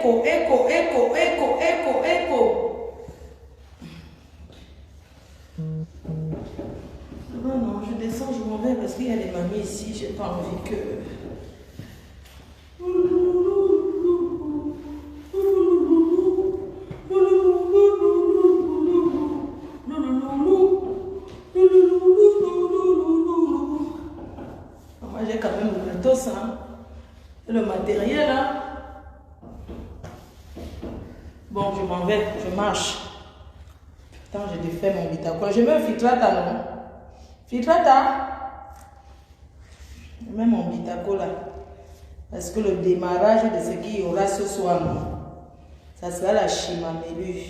écho, écho, écho, écho, écho, écho. Non, non, je descends, je m'en vais parce qu'il y a des mamies ici, j'ai pas envie que... Moi j'ai quand même le matos, hein. Le matériel, hein. Bon, je m'en vais, je marche. Putain, j'ai défait mon Vitacol. Je mets un filtrata, non? Filtrata? Je mets mon Vitacol là. Parce que le démarrage de ce qu'il y aura ce soir, non? Ça sera la chimamélue.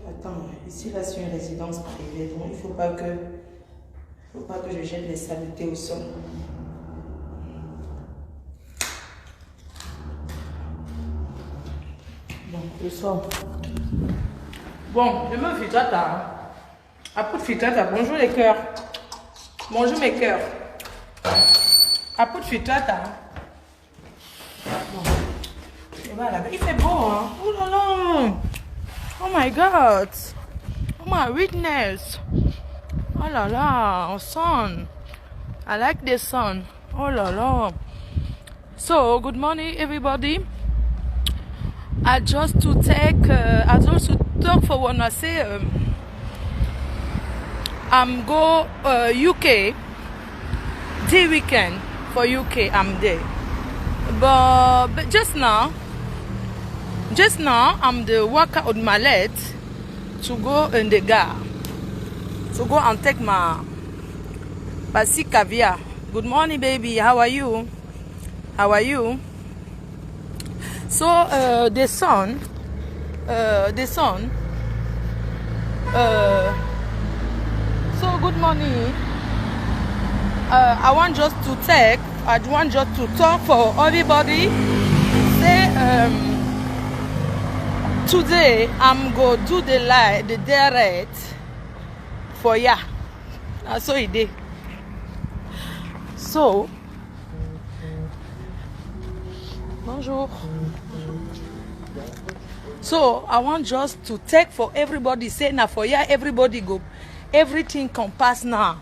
Attends, ici là c'est une résidence privée, donc il ne faut pas que je jette les saletés au sol. Bon, le soir. Bon, je me filtrata. Après filtrata, bonjour les cœurs. Bonjour mes cœurs. Après filtrata. Bon. Et voilà, il fait beau, hein. Oh là là. Oh my God. Oh my witness. Oh là là, sun. I like the sun. Oh là là. So, good morning everybody. I just to talk for when I say I'm go UK the weekend for UK. I'm there, but just now I'm the worker on my leg to go in the gare to go and take my basi caviar. Good morning, baby. How are you? How are you? So the sun. So good morning. I want just to talk for everybody. Say today I'm go do the direct for ya. So it did. So bonjour. So I want just to take for everybody, say now for ya everybody go, everything can pass now.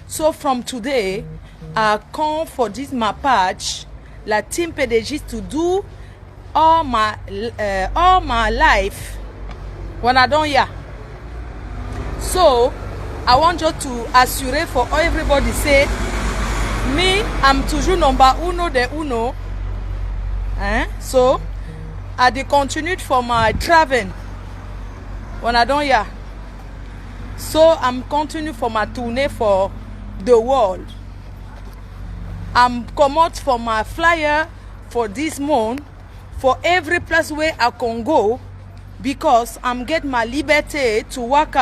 So from today, I come for this my patch, la team PDG to do all my life when I don't ya. So I want just to assure for everybody say, me I'm toujours number uno de uno. So I dey continued for my traveling when I don't ya. So I'm continuing for my tournée for the world. I'm come out for my flyer for this month for every place where I can go because I'm get my liberty to work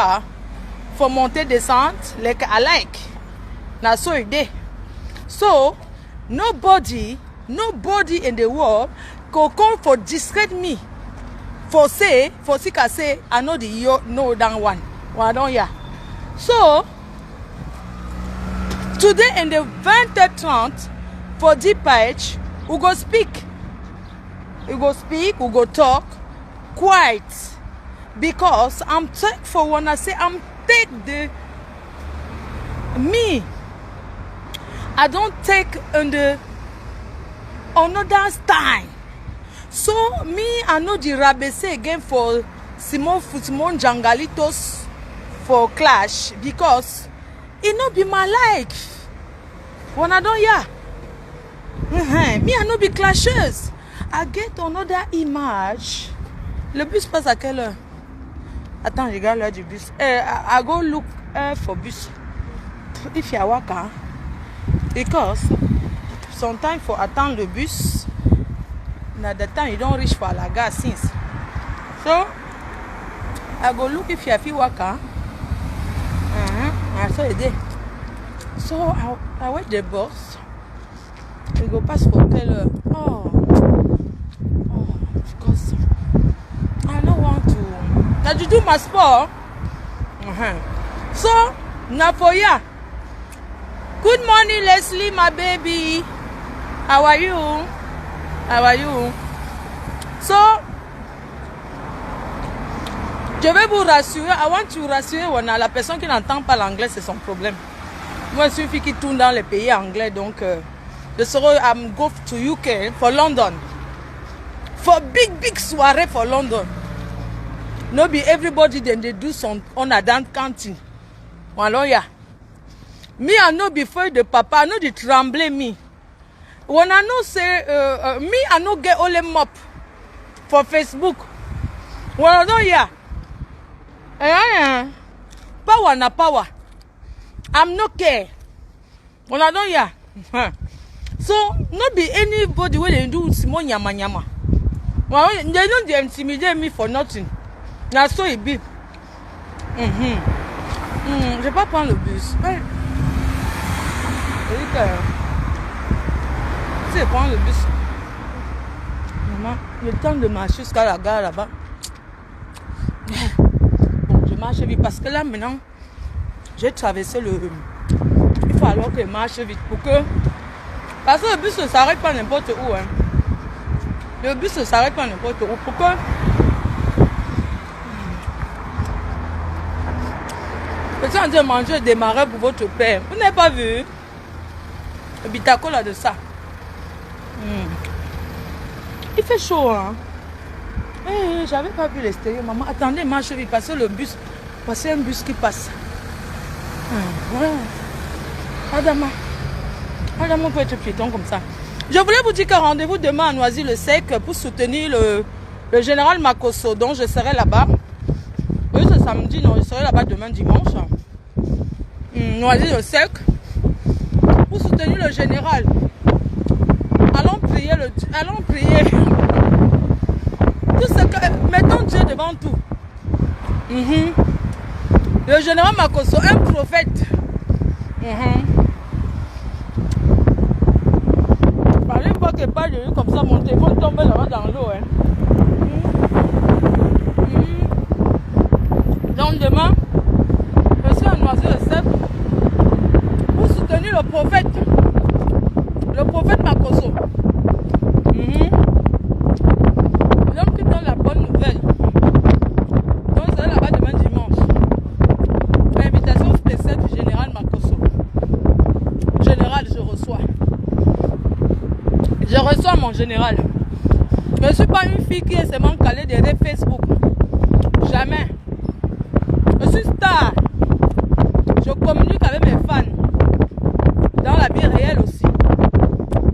for monter descente like I like. Now so it dey. So nobody in the world go come for discredit me for say I know that one. Well, I don't ya. So today in the 2030 for deep page we go speak. We go talk quiet because I'm take for when I say I'm take the me. I don't take on the another time. So me I know the rabese again for Simon Jangalitos for clash because it not be my life. When I don't ya. Me I no be clashes. I get another image. Le bus passe à quelle heure? Attends, je regarde l'heure du bus. I go look for bus. If you work, because sometimes for attend le bus. Now the time you don't reach for la gare since. So I go look if you have work. I saw it there. So I wait the bus. We go pass for quelle heure? Oh, because I don't want to. Now you do my sport. So now for ya. Good morning, Leslie, my baby. How are you? How are you? So, je vais vous rassurer. Avant de vous rassurer, on a la personne qui n'entend pas l'anglais, c'est son problème. Moi, je suis une fille qui tourne dans les pays anglais, donc je serai I'm go to UK for London. For big soirée for London. No be everybody then they do some on a dance counting. Well, yeah. Me, I know before the papa, I know the tremble me. When I know say, me, I know get all them up for Facebook. When I know, yeah. Power na power. I'm not care. When I know, yeah. So, not be anybody where they do small nyama nyama. Well, they don't they intimidate me for nothing. Now, so it be. Je vais pas prendre le bus. Ouais. Tu sais, prendre le bus. Maman, le temps de marcher jusqu'à la gare là-bas. Bon, je marche vite parce que là maintenant, j'ai traversé le. Il faut alors que je marche vite pour que. Parce que le bus ne s'arrête pas n'importe où. Hein. Le bus ne s'arrête pas n'importe où. Pourquoi? Vous êtes en train de manger des marais pour votre père. Vous n'avez pas vu? Le bitaco là de ça. Il fait chaud, hein? Hey, j'avais pas vu l'extérieur. Maman, attendez, marche vite. Parce que le bus. Parce qu'il y a un bus qui passe. Voilà. Adama peut être piéton comme ça. Je voulais vous dire que rendez-vous demain à Noisy-le-Sec pour soutenir le général Makosso, dont je serai là-bas. Oui, c'est samedi, non, je serai là-bas demain dimanche. Noisy-le-Sec. Pour soutenir le général. Allons prier. Tout ce que. Mettons Dieu devant tout. Le général Makosso, un prophète. Une fois qu'il parle de lui comme ça, mon téléphone tombe là-bas dans l'eau. Hein. Donc demain, je suis à Noisy-le-Sec pour soutenir le prophète Makosso. L'homme qui donne la bonne nouvelle. Donc je serai là-bas demain dimanche. L'invitation spéciale du général Makosso. Général, je reçois. Je reçois mon général. Je ne suis pas une fille qui est seulement calée derrière Facebook. Jamais. Je suis star. Je communique avec mes fans. Dans la vie réelle aussi.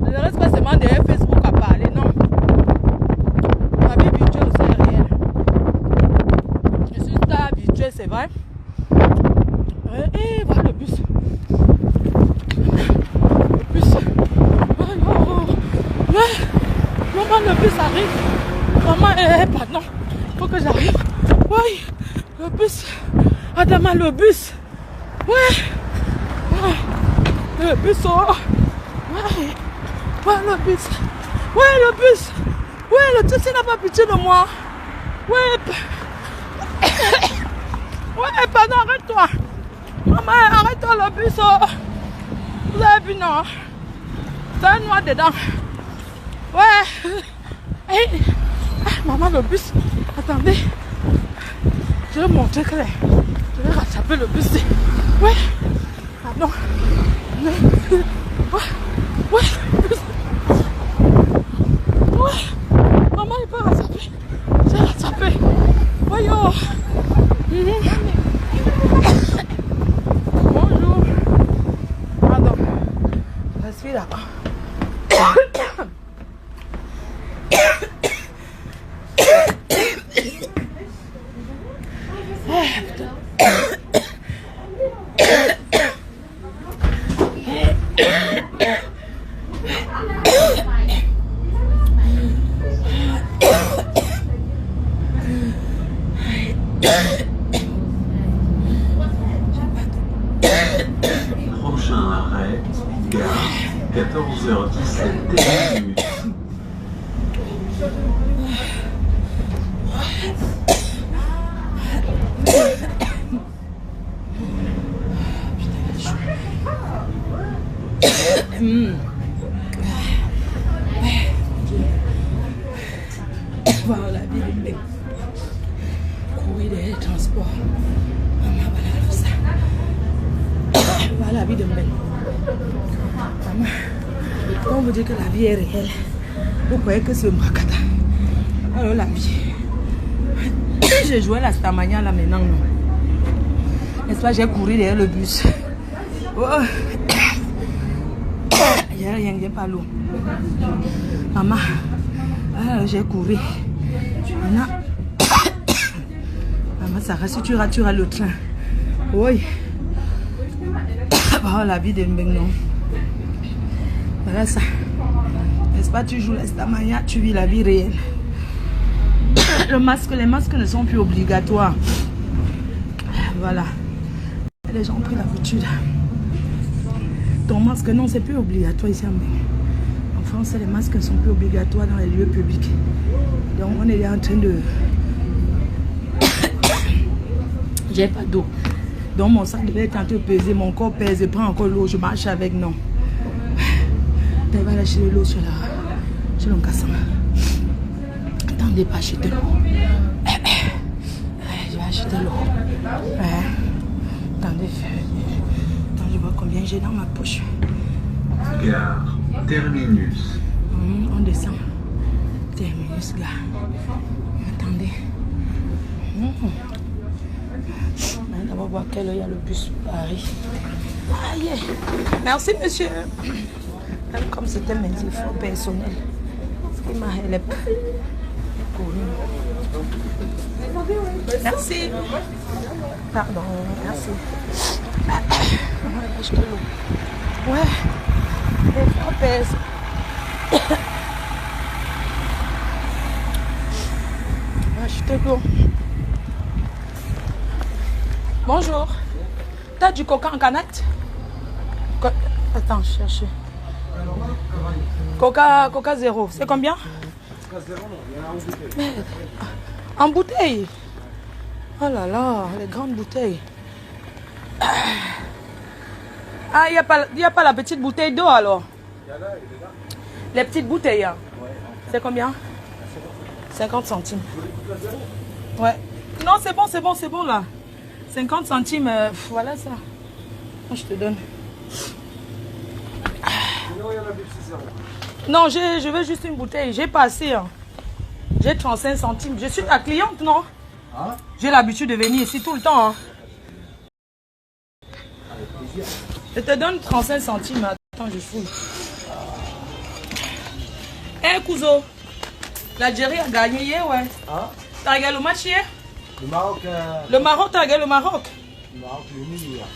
Je ne reste pas seulement derrière Facebook à parler, non. Ma vie virtuelle aussi est réelle. Je suis star virtuelle, c'est vrai. Et voilà le bus. Le bus. Maman, le bus arrive. Maman, pardon. Il faut que j'arrive. Oui, le bus. Adama, le bus. Ouais. Le bus. Oh. Ouais, le bus. Ouais, le bus. Ouais, le taxi n'a pas pitié de moi. Ouais. Ouais, pardon, arrête-toi. Maman, arrête-toi, le bus. Oh. Vous avez vu, non? C'est un noir dedans. Ouais. Hey. Maman, le bus. Attendez. Je vais monter clair. Je vais rattraper le bus. Ouais. Pardon. Ouais. Ouais. Le bus. Ouais. Maman, il peut rattraper. J'ai rattrapé. Voyons. Bonjour. Pardon. Je suis là-bas. Prochain arrêt, gare 14h17 minutes. Voilà la vie de Mbeng. Maman, quand on vous dit que la vie est réelle, vous croyez que c'est Mbakata. Alors la vie. J'ai joué la Stamania là maintenant, non. N'est-ce pas, j'ai couru derrière le bus. Oh. Il n'y a rien, j'ai pas l'eau. Maman, j'ai couru. Maintenant, maman, Sarah, si tu rates le train. Oui. Oh, la vie de Mbeng, non. Voilà ça. N'est-ce pas, tu joues la Stamania, tu vis la vie réelle. Les masques ne sont plus obligatoires. Voilà. Les gens ont pris l'habitude. Ton masque, non, c'est plus obligatoire ici en Mbeng. En France, les masques ne sont plus obligatoires dans les lieux publics. Donc, on est en train de... J'ai pas d'eau. Donc, mon sac devait être en train de peser. Mon corps pèse. Je prends encore l'eau. Je marche avec, non. Je vais lâcher de l'eau sur le casson. Attendez, pas acheter l'eau. Je vais acheter l'eau. Attendez, je vois combien j'ai dans ma poche. Gare Terminus. On descend. Terminus, gare. Attendez. D'abord voir quelle heure il y a le bus Paris. Aïe. Merci, monsieur. Même comme c'était mes efforts personnels. Ce qui m'a aidé. Merci. Pardon, merci. Acheter l'eau. Ouais. Les efforts pèsent. Acheter l'eau. Bonjour. T'as du coca en canette? Attends, chercher. Coca zéro. C'est combien? Mais, en bouteille. Oh là là, les grandes bouteilles. Ah, il n'y a pas la petite bouteille d'eau alors? Les petites bouteilles. Hein. C'est combien? 50 centimes. Ouais. Non, c'est bon là. 50 centimes, voilà ça. Moi, je te donne. Non, je veux juste une bouteille. J'ai pas assez. Hein. J'ai 35 centimes. Je suis ta cliente, non? Hein? J'ai l'habitude de venir ici tout le temps. Hein. Je te donne 35 centimes. Attends, je fouille. Hé, Kouzo. L'Algérie a gagné hier, ouais. Hein? T'as regardé le match hier? Le Maroc. Le Maroc, t'as regardé le Maroc? Le Maroc, il est nul hier.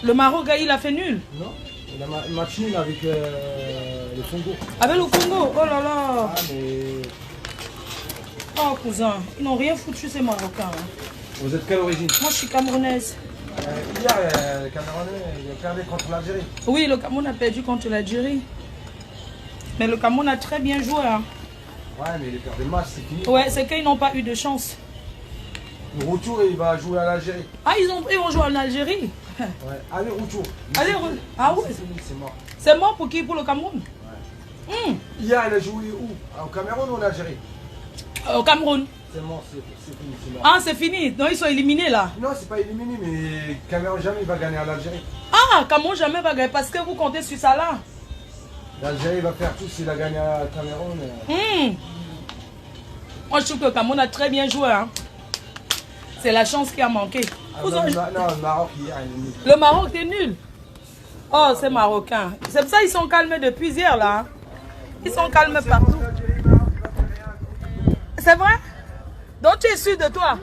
Le Maroc, il a fait nul? Non, il a un match nul avec le Congo. Avec le Congo? Oh là là. Ah, mais... Oh, cousin, ils n'ont rien foutu, ces Marocains. Hein. Vous êtes quelle origine? Moi, je suis camerounaise. Hier, le Camerounais, il a perdu contre l'Algérie. Oui, le Cameroun a perdu contre l'Algérie. Mais le Cameroun a très bien joué. Hein. Ouais, mais il a perdu le match, c'est fini. Ouais, c'est qu'ils n'ont pas eu de chance. Le retour, il va jouer à l'Algérie. Ah, ils vont jouer en Algérie? Ouais, aller-retour. Ah ouais? C'est mort. C'est mort pour qui? Pour le Cameroun? Ouais. Hier, il a joué où? Au Cameroun ou en Algérie? Au Cameroun. C'est mort, c'est fini, c'est mort. Ah, c'est fini. Non, ils sont éliminés là. Non, c'est pas éliminé, mais Cameroun jamais il va gagner à l'Algérie. Ah, Cameroun jamais va gagner parce que vous comptez sur ça là. L'Algérie va faire tout s'il a gagné à Cameroun. Moi, je trouve que le Cameroun a très bien joué. Hein. C'est la chance qui a manqué. Ah, non, le Maroc, hier, il est nul. Le Maroc, t'es nul. Oh, c'est marocain. C'est pour ça qu'ils sont calmés depuis hier là. Ils sont calmés partout. C'est vrai? Donc tu es sûr de toi?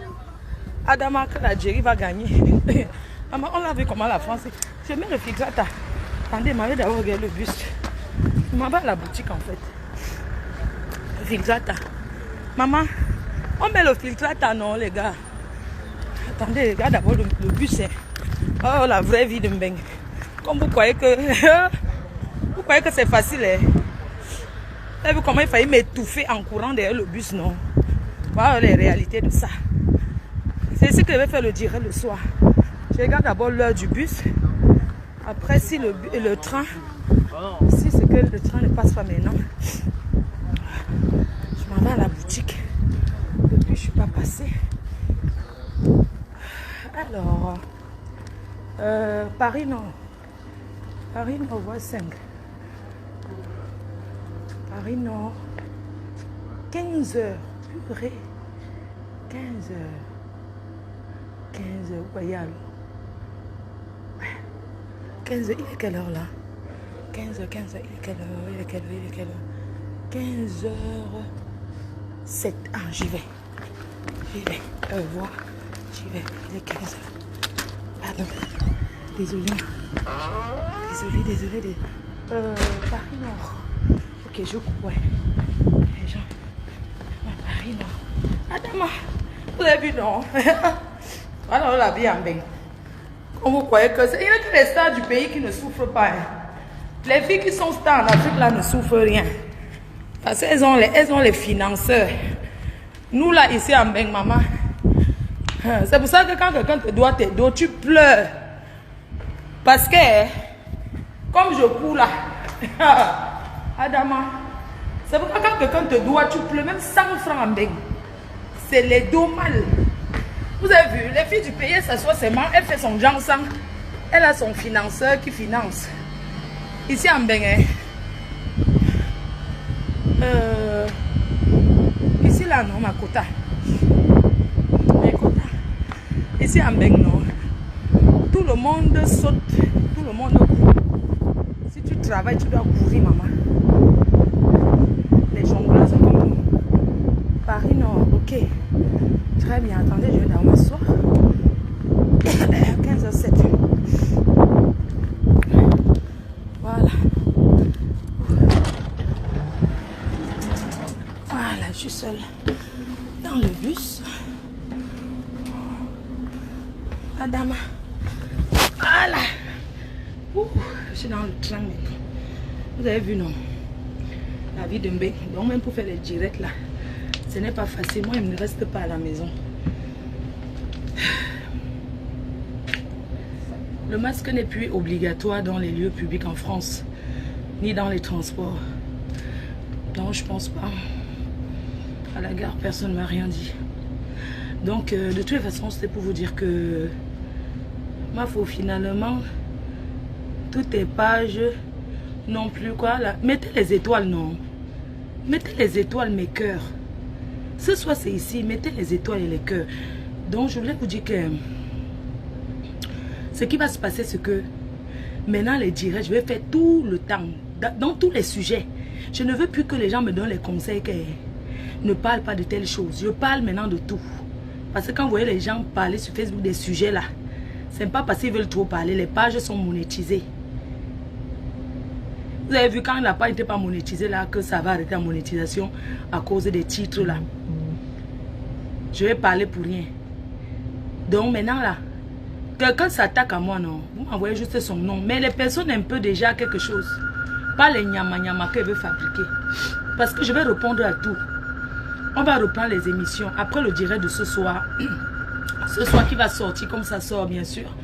Adama, que l'Algérie va gagner. On l'a vu comment la France. Je mets le filtrata. Attendez, je m'avais d'abord regardé le bus. Je m'en vais à la boutique en fait. Le filtrata. Maman, on met le filtrata, non les gars? Attendez, regarde d'abord le bus. Hein. Oh, la vraie vie de Mbeng. Comme vous croyez que... vous croyez que c'est facile. Hein? Vous avez vu comment il fallait m'étouffer en courant derrière le bus, non? Voilà les réalités de ça. C'est ce que je vais faire le direct le soir. Je regarde d'abord l'heure du bus. Après, si le train... Si c'est que le train ne passe pas maintenant, je m'en vais à la boutique. Depuis, je ne suis pas passée. Alors... Paris, non. Paris Nord, voie 5. Paris Nord. 15 heures. Purée. 15 heures. 15 heures. Vous voyez alors. 15 heures. Il est quelle heure là? 15 heures, 15 heures. Il est quelle heure? Il est quelle heure? Il est quelle heure? 15 heures. 7. Ah, j'y vais. J'y vais. Voir. J'y vais. Il est 15 heures. Pardon. Désolé. Désolé. Paris Nord. Ok, je coupe, ouais. Les gens. Ouais, Paris Nord. Adama, vous avez vu, non? Voilà, on l'a bien, ben. Comme vous croyez que c'est. Il n'y a que les stars du pays qui ne souffrent pas. Hein. Les filles qui sont stars en Afrique, là, ne souffrent rien. Parce qu'elles ont les financeurs. Nous, là, ici, en Beng, maman. C'est pour ça que quand quelqu'un te doit tes dos, tu pleures. Parce que, comme je cours là, Adama, c'est pourquoi quand quelqu'un te doit, tu pleures, même 100 francs en Beng. C'est les dos mal. Vous avez vu, les filles du pays, elle s'assoit seulement, elle fait son genre sang. Elle a son financeur qui finance. Ici en Beng, ici là, non, ma quota. Mes quotas. Ici en Beng, non. Tout le monde saute, tout le monde court. Si tu travailles, tu dois courir, maman. Les jongleurs sont comme Paris Nord, ok. Très bien, attendez, je vais dans m'asseoir. 15h07. Voilà. Voilà, je suis seule dans le bus. Adama. Voilà. Ouh, je suis dans le train maintenant. Vous avez vu, non? La vie de Mbé. Donc même pour faire les directs là, ce n'est pas facile. Moi, il ne reste pas à la maison. Le masque n'est plus obligatoire dans les lieux publics en France, ni dans les transports. Non, je pense pas. À la gare, personne ne m'a rien dit. Donc, de toutes les façons, c'était pour vous dire que ma faut finalement, toutes les pages non plus quoi là. Mettez les étoiles, non. Mettez les étoiles, mes cœurs. Ce soir, c'est ici. Mettez les étoiles et les cœurs. Donc, je voulais vous dire que ce qui va se passer, c'est que maintenant, les directs, je vais faire tout le temps, dans tous les sujets. Je ne veux plus que les gens me donnent les conseils que ne parle pas de telles choses. Je parle maintenant de tout. Parce que quand vous voyez les gens parler sur Facebook des sujets là, c'est pas parce qu'ils veulent trop parler. Les pages sont monétisées. Vous avez vu quand la page n'était pas monétisée là, que ça va arrêter la monétisation à cause des titres là. Je vais parler pour rien. Donc maintenant là, quelqu'un s'attaque à moi, non. Vous m'envoyez juste son nom. Mais les personnes un peu déjà quelque chose. Pas les nyama qu'elle veut fabriquer. Parce que je vais répondre à tout. On va reprendre les émissions. Après le direct de ce soir. Ce soir qui va sortir comme ça sort bien sûr.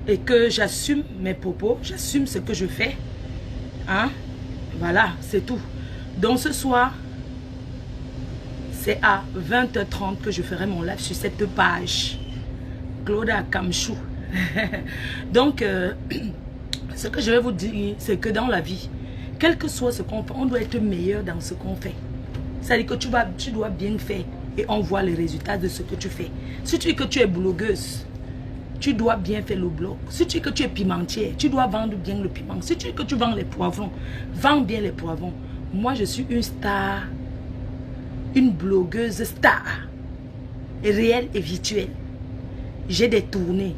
Et que j'assume mes propos. J'assume ce que je fais. Hein? Voilà, c'est tout. Donc ce soir, c'est à 20h30 que je ferai mon live sur cette page. Claudia Kamchou. Donc, ce que je vais vous dire, c'est que dans la vie, quel que soit ce qu'on fait, on doit être meilleur dans ce qu'on fait. C'est-à-dire que tu dois bien faire et on voit les résultats de ce que tu fais. Si tu dis que tu es blogueuse, tu dois bien faire le blog. Si tu dis que tu es pimentière, tu dois vendre bien le piment. Si tu dis que tu vends les poivrons, vends bien les poivrons. Moi, je suis une star, une blogueuse star, réelle et virtuelle. J'ai des tournées.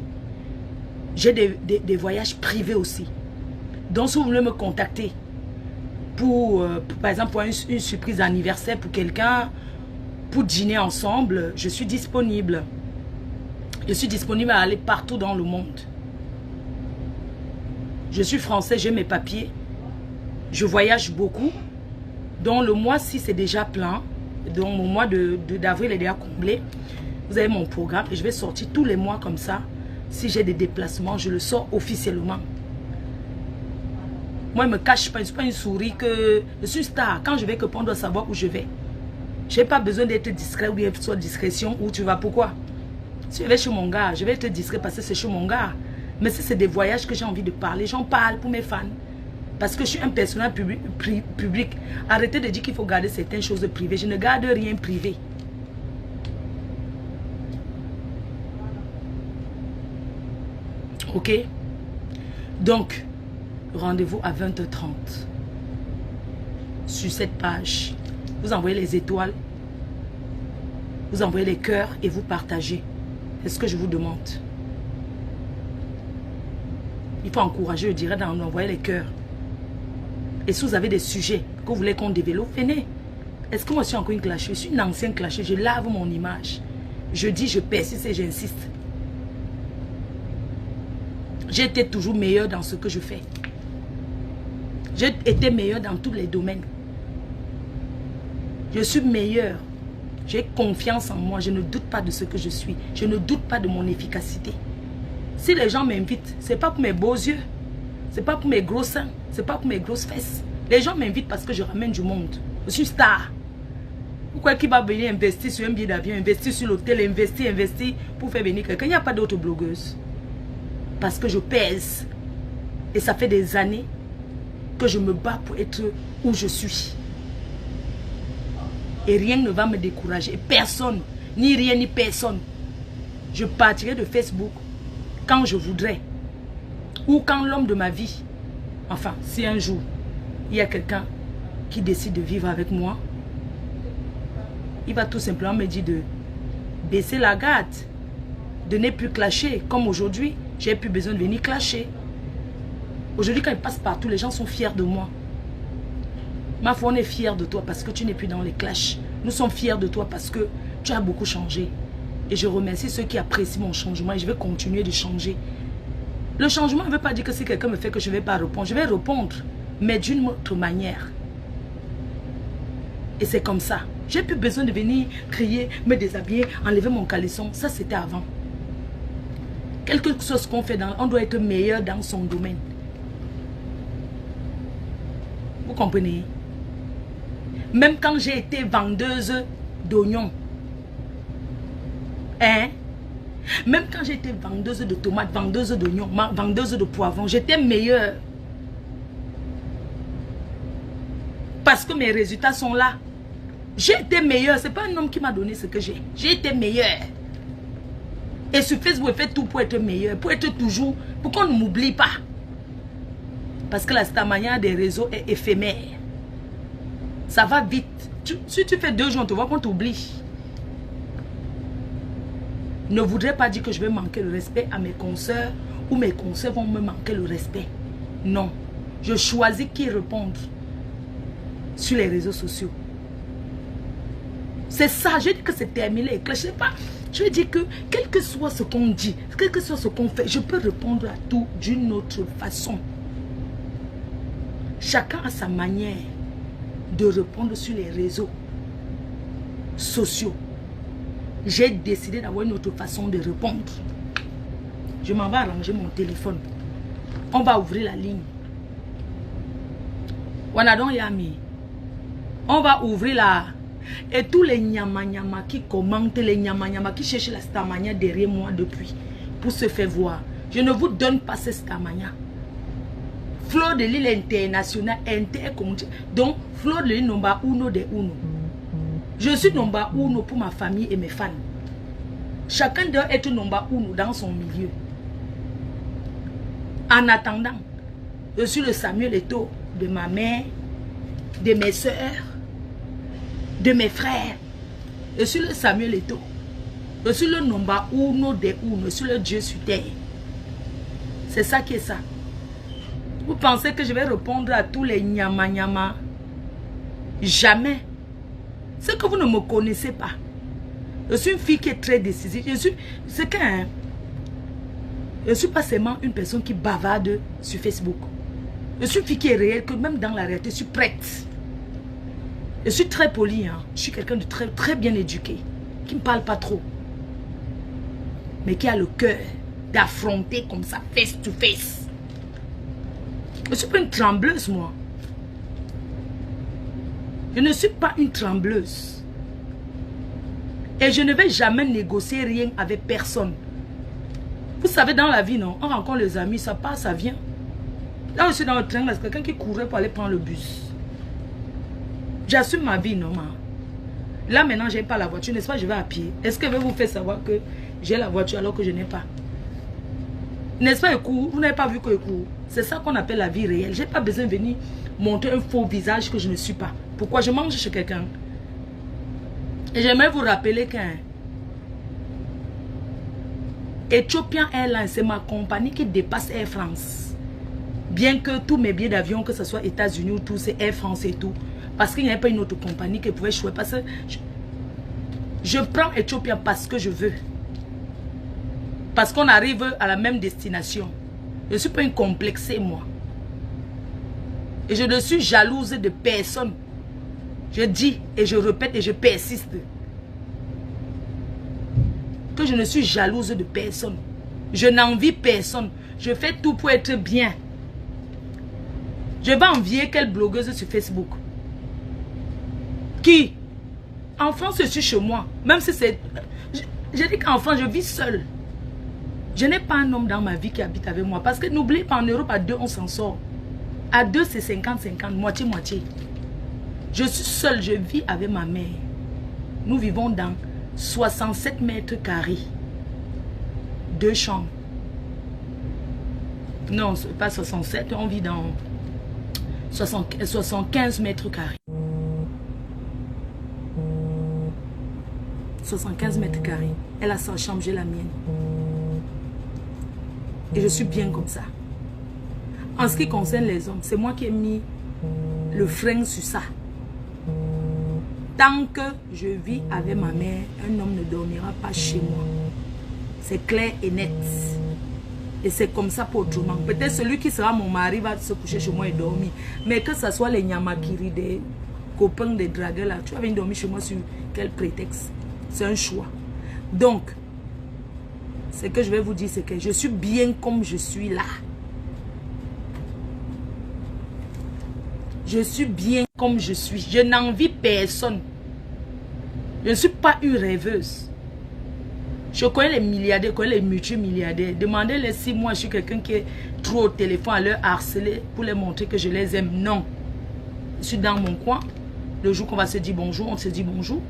J'ai des voyages privés aussi. Donc, si vous voulez me contacter pour par exemple, pour une surprise anniversaire pour quelqu'un, pour dîner ensemble, je suis disponible. Je suis disponible à aller partout dans le monde. Je suis français, j'ai mes papiers. Je voyage beaucoup. Donc, le mois-ci, c'est déjà plein. Donc, mon mois d'avril est déjà comblé. Vous avez mon programme et je vais sortir tous les mois comme ça. Si j'ai des déplacements, je le sors officiellement. Moi, je ne me cache pas. Je ne suis pas une souris que... Je suis star. Quand je vais, que on doit savoir où je vais. Je n'ai pas besoin d'être discret ou bien soit discrétion. Où tu vas, pourquoi? Si je vais chez mon gars, je vais être discret parce que c'est chez mon gars. Mais si c'est des voyages que j'ai envie de parler, j'en parle pour mes fans. Parce que je suis un personnage public. Arrêtez de dire qu'il faut garder certaines choses privées. Je ne garde rien privé. Ok? Donc, rendez-vous à 20h30. Sur cette page, vous envoyez les étoiles, vous envoyez les cœurs et vous partagez. C'est ce que je vous demande. Il faut encourager, je dirais, d'envoyer les cœurs. Et si vous avez des sujets que vous voulez qu'on développe, venez. Est-ce que moi je suis encore une clashée? Je suis une ancienne clashée, je lave mon image. Je dis, je persiste et j'insiste. J'ai été toujours meilleure dans ce que je fais. J'ai été meilleure dans tous les domaines. Je suis meilleure. J'ai confiance en moi. Je ne doute pas de ce que je suis. Je ne doute pas de mon efficacité. Si les gens m'invitent, ce n'est pas pour mes beaux yeux. Ce n'est pas pour mes gros seins. Ce n'est pas pour mes grosses fesses. Les gens m'invitent parce que je ramène du monde. Je suis star. Pourquoi qui va venir investir sur un billet d'avion, investir sur l'hôtel, investir pour faire venir quelqu'un? Il n'y a pas d'autres blogueuses. Parce que je pèse. Et ça fait des années que je me bats pour être où je suis. Et rien ne va me décourager. Personne, ni rien, ni personne. Je partirai de Facebook quand je voudrais. Ou quand l'homme de ma vie, enfin, si un jour, il y a quelqu'un qui décide de vivre avec moi, il va tout simplement me dire de baisser la garde, de ne plus clasher. Comme aujourd'hui, j'ai plus besoin de venir clasher. Aujourd'hui, quand il passe partout, les gens sont fiers de moi. Ma foi, on est fiers de toi parce que tu n'es plus dans les clashs. Nous sommes fiers de toi parce que tu as beaucoup changé. Et je remercie ceux qui apprécient mon changement et je vais continuer de changer. Le changement ne veut pas dire que si quelqu'un me fait que je ne vais pas répondre. Je vais répondre, mais d'une autre manière. Et c'est comme ça. J'ai plus besoin de venir crier, me déshabiller, enlever mon caleçon. Ça, c'était avant. Quelque chose qu'on fait, on doit être meilleur dans son domaine. Vous comprenez? Même quand j'ai été vendeuse d'oignons. Hein? Même quand j'ai été vendeuse de tomates, vendeuse d'oignons, vendeuse de poivrons, j'étais meilleure. Parce que mes résultats sont là. J'ai été meilleure. Ce n'est pas un homme qui m'a donné ce que j'ai. J'ai été meilleure. Et sur Facebook, je fais tout pour être meilleure. Pour être toujours... Pour qu'on ne m'oublie pas. Parce que la stamania des réseaux est éphémère. Ça va vite. Si tu fais 2 jours, on te voit qu'on t'oublie. Ne voudrais pas dire que je vais manquer le respect à mes consoeurs ou mes consoeurs vont me manquer le respect. Non. Je choisis qui répondre sur les réseaux sociaux. C'est ça. Je dis que c'est terminé. Je sais pas. Je veux dire que quel que soit ce qu'on dit, quel que soit ce qu'on fait, je peux répondre à tout d'une autre façon. Chacun a sa manière de répondre sur les réseaux sociaux. J'ai décidé d'avoir une autre façon de répondre. Je m'en vais arranger mon téléphone. On va ouvrir la ligne. Wanadon Yami. On va ouvrir la... Et tous les nyama qui commentent, les nyama qui cherchent la stamania derrière moi depuis, pour se faire voir. Je ne vous donne pas cette stamania. Fleur de l'île internationale, donc Fleur de l'île number 1 de uno. Je suis number 1 pour ma famille et mes fans. Chacun doit être number 1 dans son milieu. En attendant, je suis le Samuel Eto'o de ma mère, de mes soeurs, de mes frères. Je suis le Samuel Eto'o. Je suis le number 1 de uno. Je suis le Dieu sur terre. C'est ça qui est ça. Vous pensez que je vais répondre à tous les nyama? Jamais. C'est que vous ne me connaissez pas. Je suis une fille qui est très décisive. C'est qu'un... Je ne suis pas seulement une personne qui bavarde sur Facebook. Je suis une fille qui est réelle, que même dans la réalité, je suis prête. Je suis très polie. Hein. Je suis quelqu'un de très, très bien éduqué. Qui ne parle pas trop. Mais qui a le cœur d'affronter comme ça, face to face. Je ne suis pas une trembleuse, moi. Je ne suis pas une trembleuse. Et je ne vais jamais négocier rien avec personne. Vous savez, dans la vie, non, on rencontre les amis, ça part, ça vient. Là, je suis dans le train, là, c'est quelqu'un qui courait pour aller prendre le bus. J'assume ma vie, non, là, maintenant, je n'ai pas la voiture, n'est-ce pas, je vais à pied. Est-ce que je vais vous faire savoir que j'ai la voiture alors que je n'ai pas? N'est-ce pas, Ekou? Vous n'avez pas vu que Ekou? C'est ça qu'on appelle la vie réelle. Je n'ai pas besoin de venir montrer un faux visage que je ne suis pas. Pourquoi? Je mange chez quelqu'un. Et j'aimerais vous rappeler qu'un Ethiopian Airlines, c'est ma compagnie qui dépasse Air France. Bien que tous mes billets d'avion, que ce soit États-Unis ou tout, c'est Air France et tout. Parce qu'il n'y avait pas une autre compagnie qui pouvait choisir. Parce que je prends Ethiopian parce que je veux. Parce qu'on arrive à la même destination. Je ne suis pas une complexée, moi. Et je ne suis jalouse de personne. Je dis et je répète et je persiste. Que je ne suis jalouse de personne. Je n'envie personne. Je fais tout pour être bien. Je vais envier quelle blogueuse sur Facebook? Qui? En France, je suis chez moi. Même si c'est... Je dis qu'en France, je vis seule. Je n'ai pas un homme dans ma vie qui habite avec moi. Parce que n'oubliez pas, en Europe, à 2, on s'en sort. À 2, c'est 50-50, moitié-moitié. Je suis seule, je vis avec ma mère. Nous vivons dans 67 mètres carrés. 2 chambres. Non, pas 67, on vit dans 75 mètres carrés. 75 mètres carrés. Elle a sa chambre, j'ai la mienne. Et je suis bien comme ça. En ce qui concerne les hommes, c'est moi qui ai mis le frein sur ça. Tant que je vis avec ma mère, un homme ne dormira pas chez moi. C'est clair et net. Et c'est comme ça pour autrement. Peut-être celui qui sera mon mari va se coucher chez moi et dormir. Mais que ce soit les nyamakiri, des copains, des dragueurs là, tu vas venir dormir chez moi sur quel prétexte? C'est un choix. Donc, ce que je vais vous dire, c'est que je suis bien comme je suis là. Je suis bien comme je suis. Je n'envie personne. Je ne suis pas une rêveuse. Je connais les milliardaires, je connais les multimilliardaires. Demandez-les si moi je suis quelqu'un qui est trop au téléphone à leur harceler pour leur montrer que je les aime. Non. Je suis dans mon coin. Le jour qu'on va se dire bonjour, on se dit bonjour.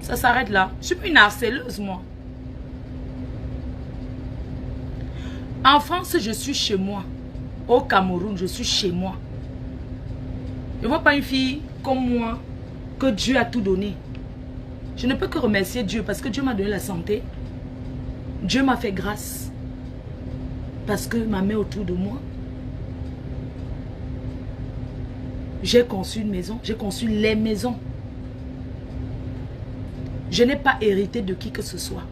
Ça s'arrête là. Je suis pas une harceleuse, moi. En France, je suis chez moi. Au Cameroun, je suis chez moi. Je ne vois pas une fille comme moi que Dieu a tout donné. Je ne peux que remercier Dieu parce que Dieu m'a donné la santé. Dieu m'a fait grâce. Parce que ma mère autour de moi. J'ai conçu une maison. J'ai conçu les maisons. Je n'ai pas hérité de qui que ce soit.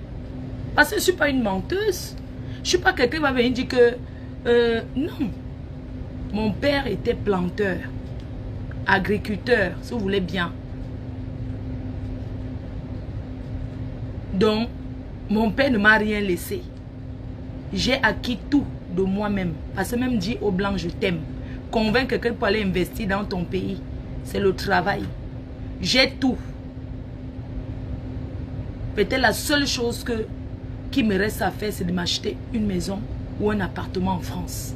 Parce que je ne suis pas une menteuse. Je ne suis pas quelqu'un qui va venir dire que... non. Mon père était planteur. Agriculteur, si vous voulez bien. Donc, mon père ne m'a rien laissé. J'ai acquis tout de moi-même. Parce que même dit aux Blancs, je t'aime. Convaincre quelqu'un pour aller investir dans ton pays, c'est le travail. J'ai tout. Peut-être la seule chose qui me reste à faire, c'est de m'acheter une maison ou un appartement en France.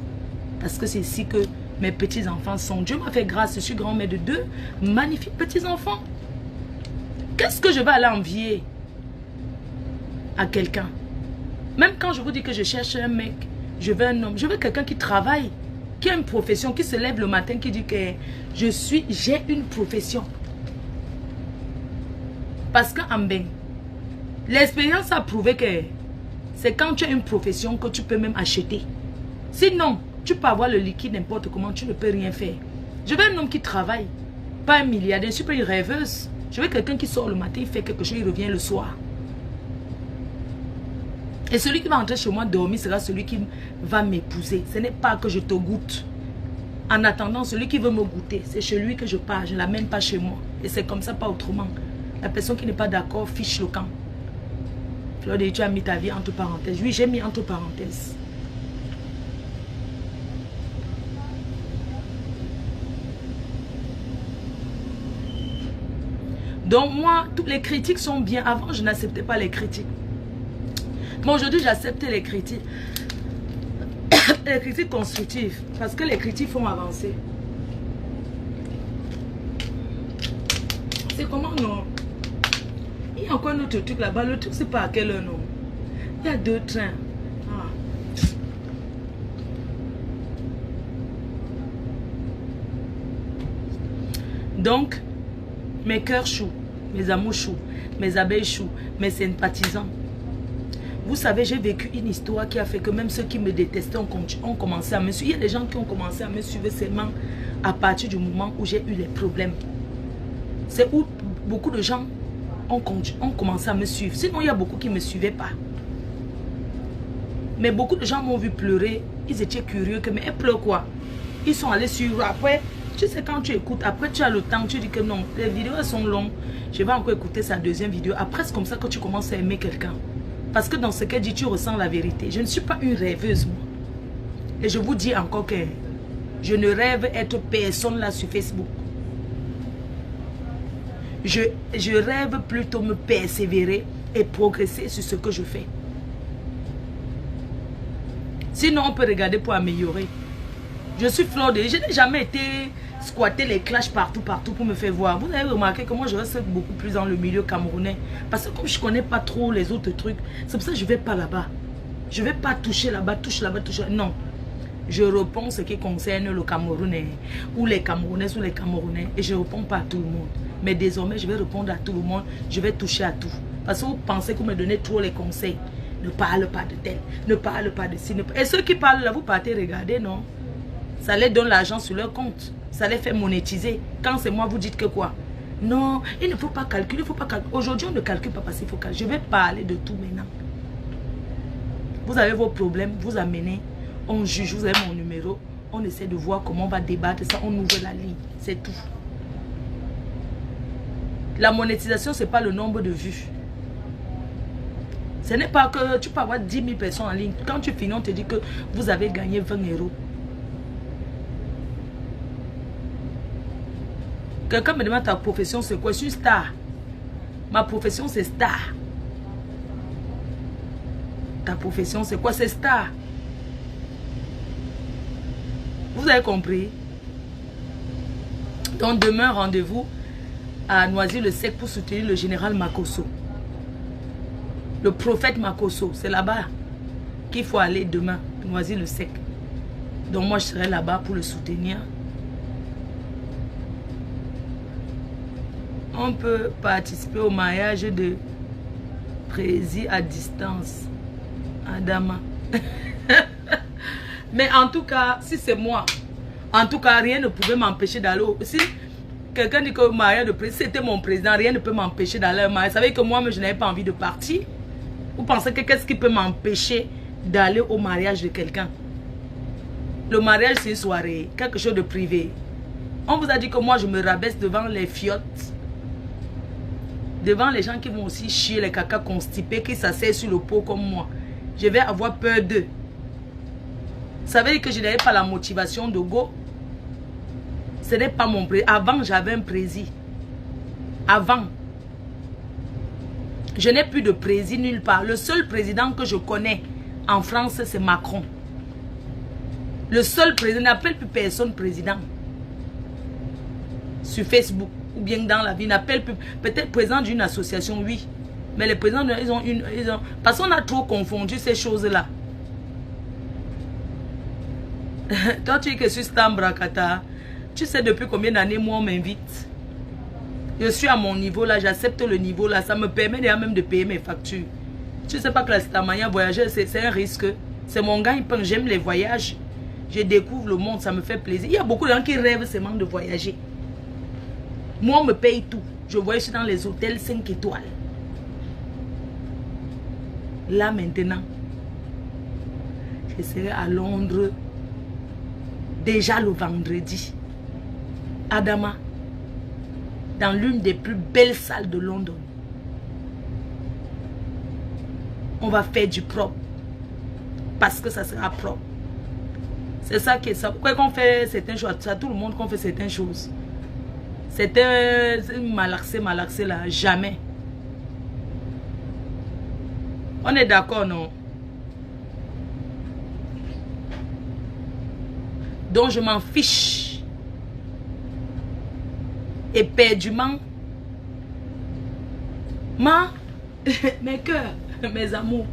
Parce que c'est ici que mes petits-enfants sont. Dieu m'a fait grâce, je suis grand-mère de 2 magnifiques petits-enfants. Qu'est-ce que je vais aller envier à quelqu'un? Même quand je vous dis que je cherche un mec, je veux un homme, je veux quelqu'un qui travaille, qui a une profession, qui se lève le matin, qui dit que j'ai une profession. Parce qu'en ben, l'expérience a prouvé que c'est quand tu as une profession que tu peux même acheter. Sinon, tu peux avoir le liquide n'importe comment, tu ne peux rien faire. Je veux un homme qui travaille, pas un milliardaire, je ne suis pas une rêveuse. Je veux quelqu'un qui sort le matin, il fait quelque chose, il revient le soir. Et celui qui va entrer chez moi dormir sera celui qui va m'épouser. Ce n'est pas que je te goûte. En attendant, celui qui veut me goûter, c'est chez lui que je pars. Je ne l'amène pas chez moi. Et c'est comme ça, pas autrement. La personne qui n'est pas d'accord fiche le camp. Claude, tu as mis ta vie entre parenthèses. Oui, j'ai mis entre parenthèses. Donc moi, toutes les critiques sont bien. Avant, je n'acceptais pas les critiques. Mais aujourd'hui, j'accepte les critiques. Les critiques constructives. Parce que les critiques font avancer. C'est comment non? Il y a encore un autre truc là-bas. Le truc, c'est pas à quelle heure non? Il y a 2 trains. Ah. Donc, mes cœurs chouent, mes amours chouent, mes abeilles chouent, mes sympathisants. Vous savez, j'ai vécu une histoire qui a fait que même ceux qui me détestaient ont commencé à me suivre. Il y a des gens qui ont commencé à me suivre seulement à partir du moment où j'ai eu les problèmes. C'est où beaucoup de gens ont commencé à me suivre. Sinon, il y a beaucoup qui ne me suivaient pas. Mais beaucoup de gens m'ont vu pleurer. Ils étaient curieux. Mais elle pleure quoi? Ils sont allés suivre. Après, tu sais, quand tu écoutes, après tu as le temps, tu dis que non, les vidéos elles sont longues. Je vais encore écouter sa deuxième vidéo. Après, c'est comme ça que tu commences à aimer quelqu'un. Parce que dans ce qu'elle dit, tu ressens la vérité. Je ne suis pas une rêveuse, moi. Et je vous dis encore que je ne rêve être personne là sur Facebook. Je rêve plutôt me persévérer et progresser sur ce que je fais. Sinon, on peut regarder pour améliorer. Je suis Fleur de Lys. Je n'ai jamais été squatter les clashs partout pour me faire voir. Vous avez remarqué que moi, je reste beaucoup plus dans le milieu camerounais. Parce que comme je ne connais pas trop les autres trucs, c'est pour ça que je ne vais pas là-bas. Je ne vais pas toucher là-bas, touche là-bas, touche là-bas. Non. Je réponds ce qui concerne le Camerounais, ou les Camerounaises, ou les Camerounais. Et je ne réponds pas à tout le monde. Mais désormais, je vais répondre à tout le monde. Je vais toucher à tout. Parce que vous pensez que vous me donnez trop les conseils. Ne parle pas de tel. Ne parle pas de ci. Et ceux qui parlent là, vous partez regarder, non? Ça les donne l'argent sur leur compte. Ça les fait monétiser. Quand c'est moi, vous dites que quoi? Non, il ne faut pas calculer. Il faut pas calculer. Aujourd'hui, on ne calcule pas parce qu'il faut calculer. Je vais parler de tout maintenant. Vous avez vos problèmes, vous amenez. On juge, vous avez mon numéro. On essaie de voir comment on va débattre ça. On ouvre la ligne. C'est tout. La monétisation, ce n'est pas le nombre de vues. Ce n'est pas que tu peux avoir 10 000 personnes en ligne. Quand tu finis, on te dit que vous avez gagné 20 €. Quelqu'un me demande ta profession, c'est quoi? Je suis star. Ma profession, c'est star. Ta profession, c'est quoi? C'est star. Vous avez compris? Donc, demain, rendez-vous à Noisy-le-Sec pour soutenir le général Makosso. Le prophète Makosso, c'est là-bas qu'il faut aller demain, Noisy-le-Sec. Donc, moi, je serai là-bas pour le soutenir. On peut participer au mariage de Prési à distance. Adama. Mais en tout cas, si c'est moi, en tout cas, rien ne pouvait m'empêcher d'aller. Si quelqu'un dit que le mariage de Prési, c'était mon président, rien ne peut m'empêcher d'aller au mariage. Vous savez que moi-même, je n'avais pas envie de partir. Vous pensez que qu'est-ce qui peut m'empêcher d'aller au mariage de quelqu'un? Le mariage, c'est une soirée, quelque chose de privé. On vous a dit que moi, je me rabaisse devant les fiottes. Devant les gens qui vont aussi chier les caca constipés, qui s'asseyent sur le pot comme moi. Je vais avoir peur d'eux. Ça veut dire que je n'avais pas la motivation de go. Ce n'est pas mon président. Avant, j'avais un président. Avant. Je n'ai plus de président nulle part. Le seul président que je connais en France, c'est Macron. Le seul président, n'appelle plus personne président. Sur Facebook. Ou bien dans la vie, n'appelle plus, peut-être président d'une association, oui. Mais les présidents, ils ont parce qu'on a trop confondu ces choses-là. Toi, tu dis que je suis Stambrakata. Tu sais depuis combien d'années, moi, on m'invite. Je suis à mon niveau là, j'accepte le niveau là. Ça me permet déjà même de payer mes factures. Tu sais pas que la Stamania, voyager, c'est un risque. C'est mon gagne-pain. J'aime les voyages. Je découvre le monde, ça me fait plaisir. Il y a beaucoup de gens qui rêvent seulement de voyager. Moi, on me paye tout. Je voyage dans les hôtels 5 étoiles. Là, maintenant, je serai à Londres déjà le vendredi. Adama, dans l'une des plus belles salles de Londres. On va faire du propre. Parce que ça sera propre. C'est ça qui est ça. Pourquoi qu'on fait certaines choses? C'est à tout le monde qu'on fait certaines choses. C'était malaxé là, jamais. On est d'accord, non? Donc je m'en fiche. Éperdument. Mes cœurs, mes amours.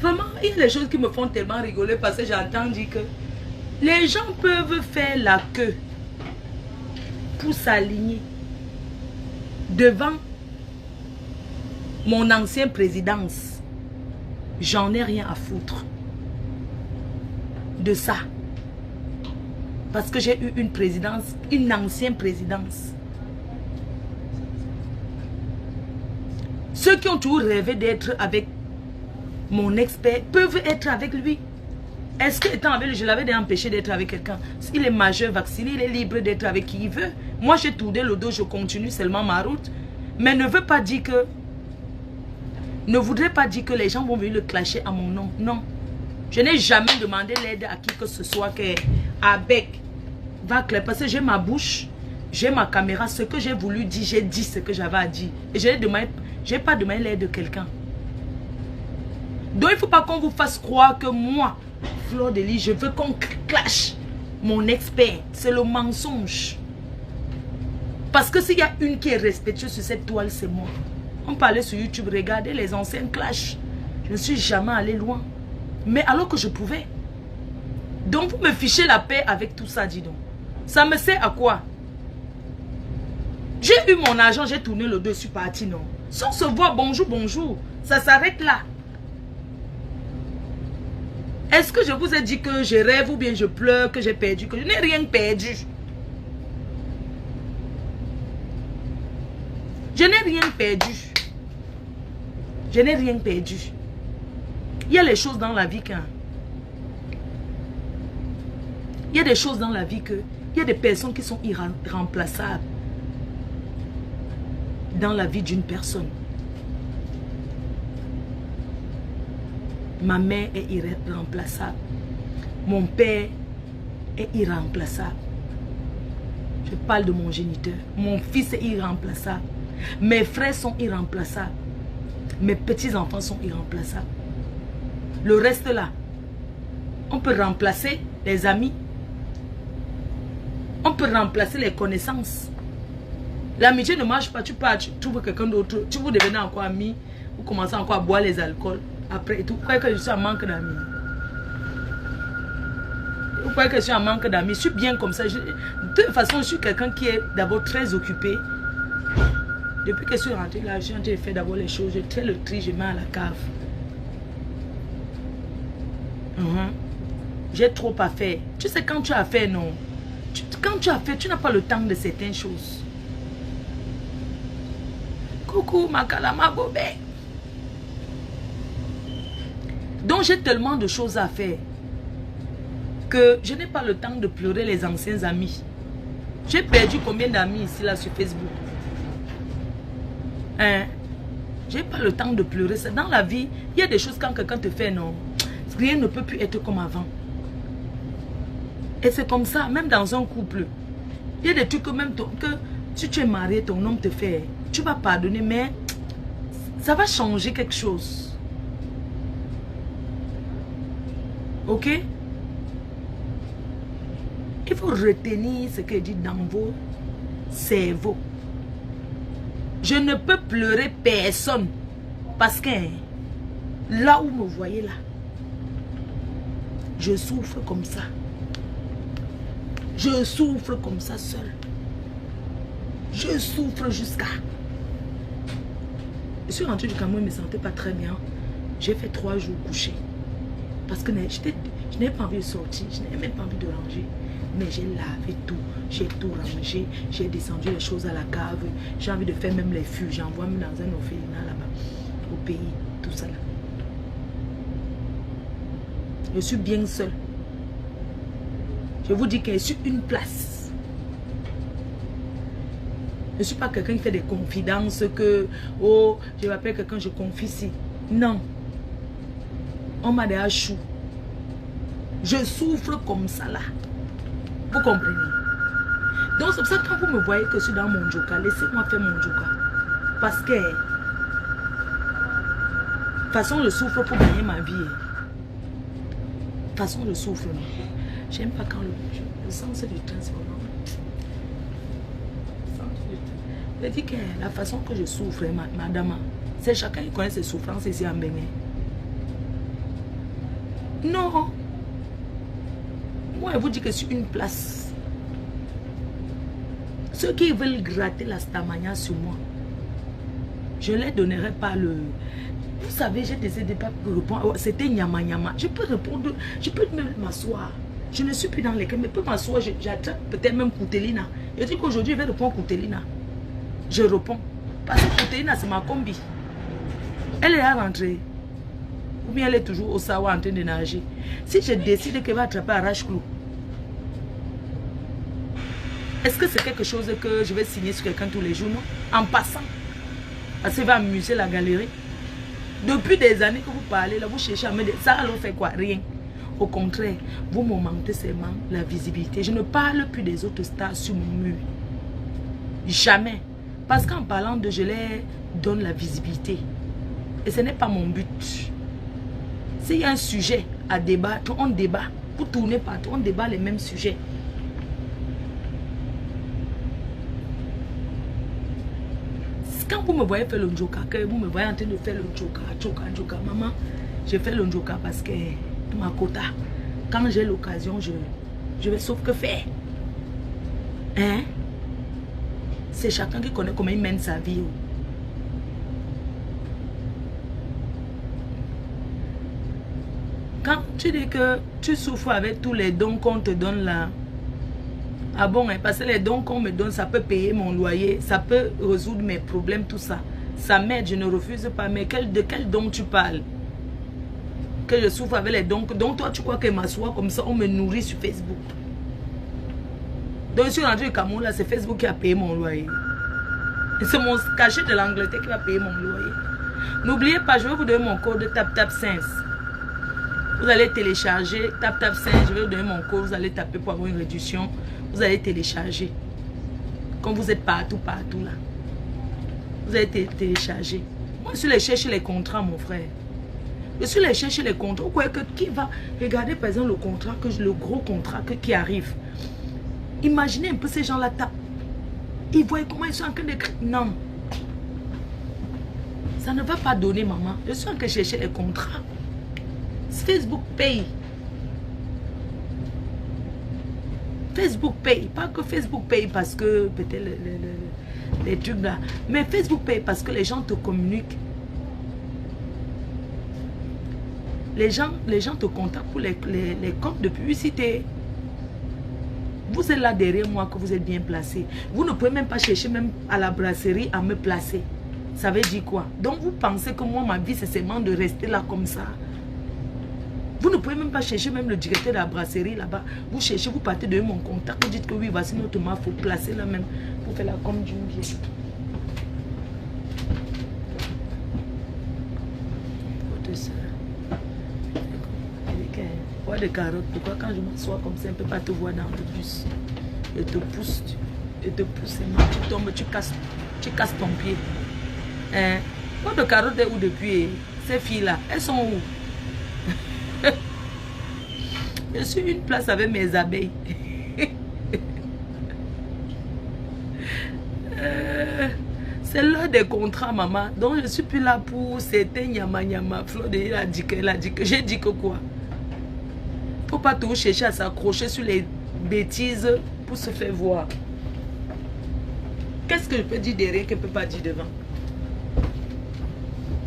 Vraiment, il y a des choses qui me font tellement rigoler parce que j'entends dire que les gens peuvent faire la queue pour s'aligner devant mon ancienne présidence. J'en ai rien à foutre de ça. Parce que j'ai eu une présidence, une ancienne présidence. Ceux qui ont toujours rêvé d'être avec mon expert peuvent être avec lui. Est-ce que étant avec lui, je l'avais déjà empêché d'être avec quelqu'un? S'il est majeur, vacciné, il est libre d'être avec qui il veut. Moi, j'ai tourné le dos, je continue seulement ma route. Mais ne veut pas dire que... Ne voudrait pas dire que les gens vont venir le clasher à mon nom. Non. Je n'ai jamais demandé l'aide à qui que ce soit que avec va clair. Parce que j'ai ma bouche, j'ai ma caméra. Ce que j'ai voulu dire, j'ai dit ce que j'avais à dire. Et je n'ai pas demandé l'aide de quelqu'un. Donc il ne faut pas qu'on vous fasse croire que moi, Fleur de Lys, je veux qu'on clash mon expert. C'est le mensonge. Parce que s'il y a une qui est respectueuse sur cette toile, c'est moi. On parlait sur YouTube, regardez les anciens clashs. Je ne suis jamais allé loin. Mais alors que je pouvais. Donc vous me fichez la paix avec tout ça, dis donc. Ça me sert à quoi? J'ai eu mon argent, j'ai tourné le dos, je suis parti, non. Sans se voir, bonjour, bonjour. Ça s'arrête là. Est-ce que je vous ai dit que je rêve ou bien je pleure, que j'ai perdu, que je n'ai rien perdu? Je n'ai rien perdu. Je n'ai rien perdu. Il y a les choses dans la vie qu'il y a des choses dans la vie que... Il y a des personnes qui sont irremplaçables dans la vie d'une personne. Ma mère est irremplaçable. Mon père est irremplaçable. Je parle de mon géniteur. Mon fils est irremplaçable. Mes frères sont irremplaçables. Mes petits-enfants sont irremplaçables. Le reste là, on peut remplacer les amis. On peut remplacer les connaissances. L'amitié ne marche pas. Tu pars, tu trouves quelqu'un d'autre. Tu vous devenez encore ami. Vous commencez encore à boire les alcools. Après tout, vous croyez que je suis en manque d'amis? Vous croyez que je suis en manque d'amis? Je suis bien comme ça. De toute façon, je suis quelqu'un qui est d'abord très occupé. Depuis que je suis rentrée là, je suis en train de faire d'abord les choses. Je trie le tri, je mets à la cave. J'ai trop à faire. Tu sais, quand tu as fait, non. Quand tu as fait, tu n'as pas le temps de certaines choses. Coucou, Makalama Bobé. Donc, j'ai tellement de choses à faire que je n'ai pas le temps de pleurer les anciens amis. J'ai perdu combien d'amis ici, là, sur Facebook? Hein? J'ai pas le temps de pleurer. Dans la vie, il y a des choses quand quelqu'un te fait, non. Rien ne peut plus être comme avant. Et c'est comme ça, même dans un couple. Il y a des trucs que même que si tu es marié, ton homme te fait, tu vas pardonner, mais ça va changer quelque chose. Ok? Il faut retenir ce que dit dans vos cerveaux. Je ne peux pleurer personne. Parce que là où vous me voyez là, je souffre comme ça. Je souffre comme ça seul. Je souffre jusqu'à... Je suis rentrée du Cameroun, je ne me sentais pas très bien. J'ai fait 3 jours couché. Parce que je n'ai pas envie de sortir. Je n'ai même pas envie de ranger. Mais j'ai lavé tout. J'ai tout rangé. J'ai descendu les choses à la cave. J'ai envie de faire même les fûts. J'envoie même dans un orphelinat là-bas. Au pays. Tout ça là. Je suis bien seule. Je vous dis que je suis une place. Je ne suis pas quelqu'un qui fait des confidences que, oh, je m'appelle quelqu'un, je confie ici. Non. On m'a déjà chou. Je souffre comme ça là. Vous comprenez? Donc c'est pour ça que quand vous me voyez que je suis dans mon joka, laissez-moi faire mon joka. Parce que, de toute façon, je souffre pour gagner ma vie. De toute façon, je souffre. J'aime pas quand le sens du temps, c'est vraiment... Je dis que la façon que je souffre, madame, c'est chacun qui connaît ses souffrances ici en Bénin. Non. Moi, je vous dis que sur une place, ceux qui veulent gratter la stamania sur moi, je ne leur donnerai pas le... Vous savez, j'ai décidé de ne pas répondre. C'était nyama nyama. Je peux répondre, je peux même m'asseoir. Je ne suis plus dans les cas, mais je peux m'asseoir. J'attrape peut-être même Koutelina. Je dis qu'aujourd'hui, je vais répondre Koutelina. Je réponds. Parce que Koutelina, c'est ma combi. Elle est à rentrer. Ou bien elle est toujours au Sawa en train de nager. Si je décide qu'elle va attraper Arrache-Clou, est-ce que c'est quelque chose que je vais signer sur quelqu'un tous les jours, non? En passant. Parce qu'elle va amuser la galerie. Depuis des années que vous parlez, là, vous cherchez à me dire, ça alors fait quoi? Rien. Au contraire, vous m'augmentez seulement la visibilité. Je ne parle plus des autres stars sur mon mur. Jamais. Parce qu'en parlant de, je leur donne la visibilité. Et ce n'est pas mon but. S'il y a un sujet à débattre, on débat. Vous tournez partout, on débat les mêmes sujets. Quand vous me voyez faire le njoka, que vous me voyez en train de faire le njoka, maman, je fais le njoka parce que ma quota, quand j'ai l'occasion, je vais sauf que faire. Hein? C'est chacun qui connaît comment il mène sa vie. Quand tu dis que tu souffres avec tous les dons qu'on te donne là, ah bon, hein, parce que les dons qu'on me donne, ça peut payer mon loyer, ça peut résoudre mes problèmes, tout ça. Ça m'aide, je ne refuse pas. Mais de quel don tu parles? Que je souffre avec les dons. Donc toi, tu crois que m'assoit comme ça, on me nourrit sur Facebook. Donc je suis rentré au Cameroun, là, c'est Facebook qui a payé mon loyer. C'est mon cachet de l'Angleterre qui va payer mon loyer. N'oubliez pas, je vais vous donner mon code TapTap5. Vous allez télécharger TapTap5, je vais vous donner mon code, vous allez taper pour avoir une réduction. Vous allez télécharger. Quand vous êtes partout là. Vous allez télécharger. Moi, je suis allé chercher les contrats, mon frère. Je suis allé chercher les contrats. Vous croyez que qui va regarder, par exemple, le contrat, le gros contrat qui arrive. Imaginez un peu ces gens-là tapent. Ils voient comment ils sont en train d'écrire. Non. Ça ne va pas donner, maman. Je suis en train de chercher les contrats. Facebook paye. Facebook paye. Pas que Facebook paye parce que peut-être les trucs là. Mais Facebook paye parce que les gens te communiquent. Les gens te contactent pour les comptes de publicité. Vous êtes là derrière moi que vous êtes bien placé. Vous ne pouvez même pas chercher même à la brasserie à me placer. Ça veut dire quoi? Donc vous pensez que moi ma vie c'est seulement de rester là comme ça. Vous ne pouvez même pas chercher même le directeur de la brasserie là-bas. Vous cherchez, vous partez de mon contact. Vous dites que oui, voici notre marque, il faut placer là même. Pour faire la com d'une vie. Votre soeur. Pourquoi des carottes? Pourquoi quand je m'assois comme ça, je ne peux pas te voir dans le bus? Je te pousse. Je te pousse. Tu tombes, tu casses ton pied. Hein? Votre carotte est où depuis? Ces filles-là, elles sont où? Je suis une place avec mes abeilles. C'est l'heure des contrats, maman. Donc je ne suis plus là pour c'était nyama nyama. Fleur de a dit que. J'ai dit que quoi? Faut pas toujours chercher à s'accrocher sur les bêtises pour se faire voir. Qu'est-ce que je peux dire derrière que je ne peux pas dire devant?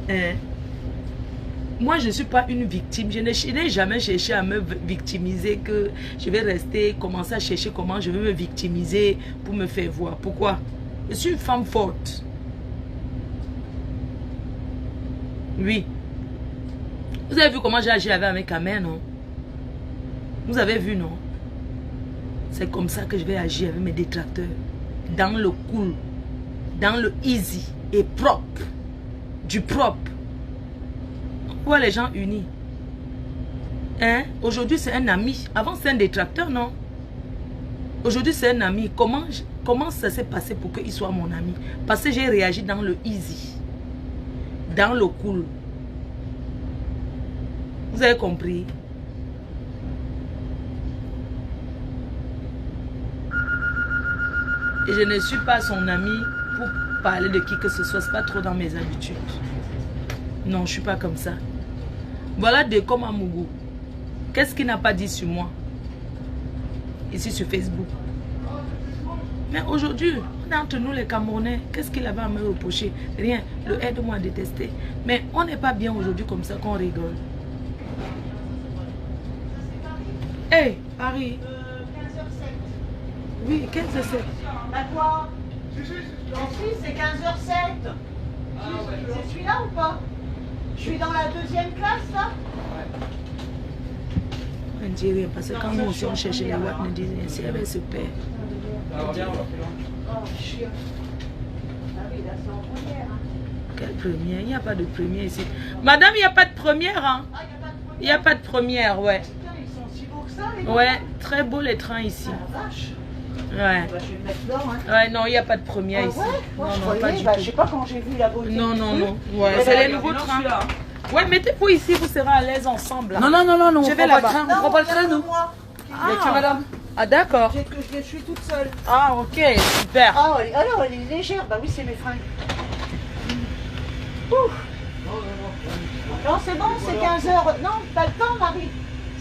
Hein? Moi, je ne suis pas une victime. Je n'ai jamais cherché à me victimiser, que je vais rester, commencer à chercher comment je vais me victimiser pour me faire voir. Pourquoi? Je suis une femme forte. Oui. Vous avez vu comment j'ai agi avec ma mère, non? Vous avez vu, non? C'est comme ça que je vais agir avec mes détracteurs. Dans le cool, dans le easy et propre. Du propre. Pourquoi les gens unis? Hein? Aujourd'hui, c'est un ami. Avant, c'est un détracteur, non? Aujourd'hui, c'est un ami. Comment ça s'est passé pour qu'il soit mon ami? Parce que j'ai réagi dans le easy. Dans le cool. Vous avez compris? Et je ne suis pas son ami pour parler de qui que ce soit. C'est pas trop dans mes habitudes. Non, je suis pas comme ça. Voilà des comme Amougou. Qu'est-ce qu'il n'a pas dit sur moi? Ici sur Facebook. Mais aujourd'hui, entre nous les Camerounais, qu'est-ce qu'il avait à me reprocher? Rien. Le aide-moi à détester. Mais on n'est pas bien aujourd'hui comme ça qu'on rigole. Hey, Paris. 15h07. Oui, 15h07. Bah quoi? En Suisse, c'est 15h07. C'est celui-là ou pas? Je suis dans la 2e classe, là? On ne dit rien parce que quand nous aussi on cherchait les watts, on ne dit rien. Si elle se perd. Oh, chien. Ah oui, là, c'est en première. Hein. Quelle première? Il n'y a pas de première ici. Madame, il n'y a pas de première, hein? Ah, Il n'y a pas de première, ouais. putain, ils sont si beaux que ça, les gars. Ouais, très beau les trains ici. Ah, la vache. Ouais. Bah, je vais me mettre dedans, hein. Ouais, non, il n'y a pas de première Ah ici. ouais? Moi, Non, je non, croyais, pas du bah, tout. je sais pas quand j'ai vu la beauté. Non, du non, truc. non. Ouais, Eh c'est ben, les nouveaux trains. Ouais, mettez-vous ici, vous serez à l'aise ensemble. Non, non, non, non, non, Je on vais prend pas le là-bas. train, on prend pas le train, nous. Moi. Il y a que madame. Ah, d'accord. Je suis toute seule. Ah, ok, super. Ah, alors, elle est légère. Bah oui, c'est mes fringues. Ouf. Non, c'est bon, c'est 15h. Non, t'as le temps, Marie.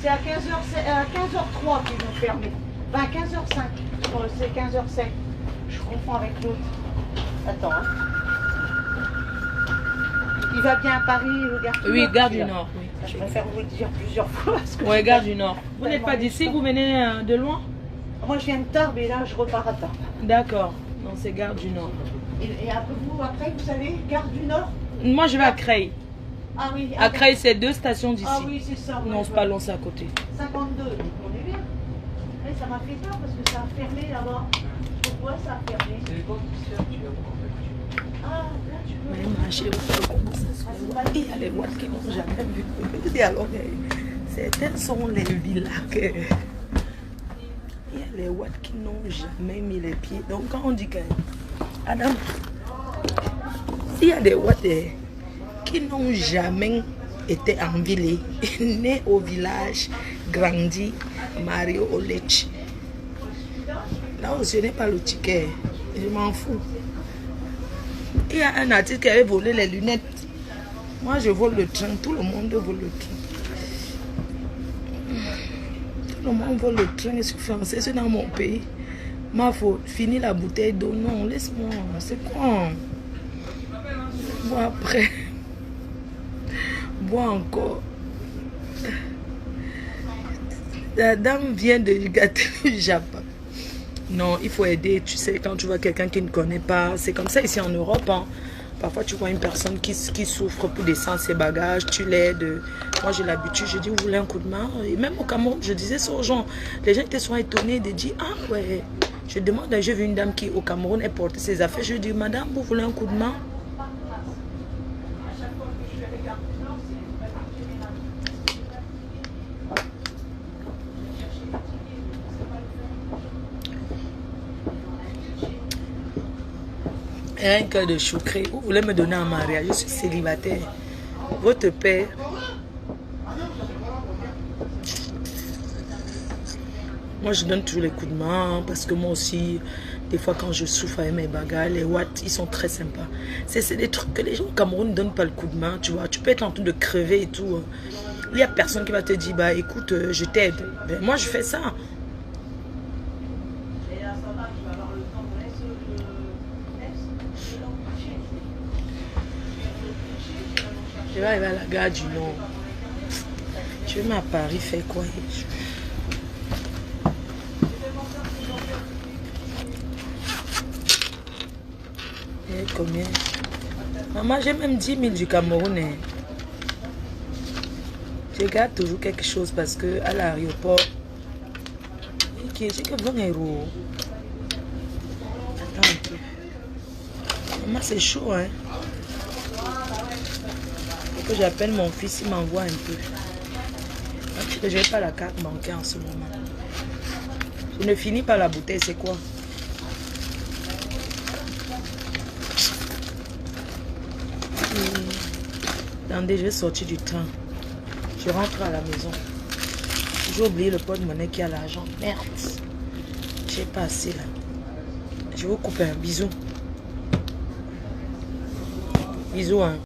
C'est à 15h03 qu'ils vont fermer. Enfin, 15h05. C'est 15h07. Je confonds avec l'autre. Attends, hein. Il va bien à Paris, Gare du Nord. Oui, Gare du celui-là. Nord. Oui. Je préfère vous le dire plusieurs fois. Parce que Ouais, Gare du Nord. Vous n'êtes pas d'ici, vous venez de loin? moi, je viens de Tarbes et là, je repars à Tarbes. D'accord. Non, c'est Gare du Nord. Et après, vous savez, Gare du Nord? Moi, je vais à Creil. Ah oui. À Creil, c'est 2 stations d'ici. Ah oui, c'est ça. Non, c'est pas long, c'est à côté. 52, donc on est bien. Et ça m'a fait peur parce que ça a fermé là-bas. Pourquoi ça a fermé? Ah, là tu veux. Mais ma chérie, comment ça se fait? Il y a les boîtes qui n'ont jamais vu. Et alors, certaines sont les villas que... Il y a les watts qui n'ont jamais mis les pieds. Donc quand on dit que... Adam, s'il y a des watts qui n'ont jamais été en ville, nés au village, grandi, mariés au Lech. Là où je n'ai pas le ticket, je m'en fous. Il y a un artiste qui avait volé les lunettes. Moi, je vole le train. Tout le monde vole le train. Tout le monde vole le train. Je suis français, c'est dans mon pays. Ma faute. Fini la bouteille d'eau. Non, laisse-moi. C'est quoi? Bois après. Bois encore. La dame vient de gâter le Japon. Non, il faut aider. Tu sais, quand tu vois quelqu'un qui ne connaît pas, c'est comme ça ici en Europe. Hein. Parfois, tu vois une personne qui souffre pour descendre ses bagages, tu l'aides. Moi, j'ai l'habitude, je dis, vous voulez un coup de main? Et même au Cameroun, je disais ça aux gens. Les gens étaient souvent étonnés de dire, ah ouais. Je demande, j'ai vu une dame qui, au Cameroun, elle portait ses affaires. Je dis, madame, vous voulez un coup de main? Un cœur de choucré. Vous voulez me donner un mariage? Je suis célibataire. Votre père. Moi, je donne toujours les coups de main parce que moi aussi, des fois, quand je souffre avec mes bagages, les watts, ils sont très sympas. C'est des trucs que les gens au Cameroun ne donnent pas le coup de main, tu vois. Tu peux être en train de crever et tout. Il n'y a personne qui va te dire, bah écoute, je t'aide. Ben, moi, je fais ça. Je vais arriver à la gare du Nord. Je vais à Paris faire quoi? Et combien? Maman, j'ai même 10 000 du Cameroun. Hein. Je garde toujours quelque chose parce que à l'aéroport, j'ai que 20 €. Attends un peu. Maman, c'est chaud, hein? Que j'appelle mon fils, il m'envoie un peu. Je n'ai pas la carte bancaire en ce moment. Je ne finis pas la bouteille, c'est quoi? Attendez, je vais sortir du train. Je rentre à la maison. J'ai oublié le porte-monnaie qui a l'argent. Merde. J'ai pas assez là. Je vous coupe un bisou. Bisous, hein.